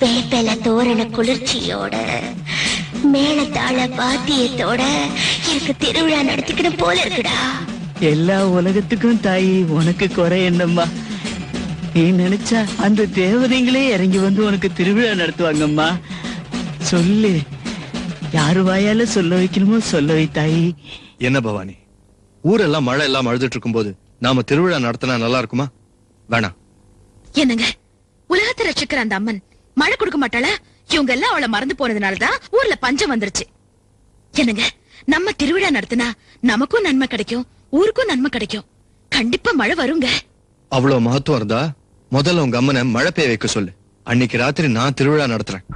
வேப்பல தோரண குளிர்ச்சியோட மேளதாள வாத்தியத்தோட எனக்கு திருவிழா நடத்திக்கணும் போல இருக்குடா. எல்லா உலகத்துக்கும் தாயி உனக்கு குறை என்னம்மா? நீ நினைச்சா அந்த தேவதைங்களே இறங்கி வந்து உனக்கு திருவிழா நடத்துவாங்கம்மா. சொல்லு, யாரு வாயால சொல்ல வைக்கணுமோ சொல்ல வை தாயி. என்ன பவானி, ஊரெல்லாம் மழை எல்லாம் அழுதுட்டு இருக்கும் போது நாம திருவிழா நடத்தினா நல்லா இருக்குமா? வேணாம். என்னங்க, உலகத்தை ரட்சிக்கிற அந்த அம்மன் மழை கொடுக்க மாட்டாளா? இவங்க எல்லாம் அவளை மறந்து போனதுனாலதான் ஊர்ல பஞ்சம் வந்துருச்சு. என்னங்க, நம்ம திருவிழா நடத்தினா நமக்கும் நன்மை கிடைக்கும், ஊருக்கும் நன்மை கிடைக்கும். கண்டிப்பா மழை வருங்க. அவ்வளவு மகத்துவம் இருந்தா முதல்ல உங்க அம்மனை மழை பெய்ய வைக்க சொல்லு. அன்னைக்கு ராத்திரி நான் திருவிழா நடத்துறேன்.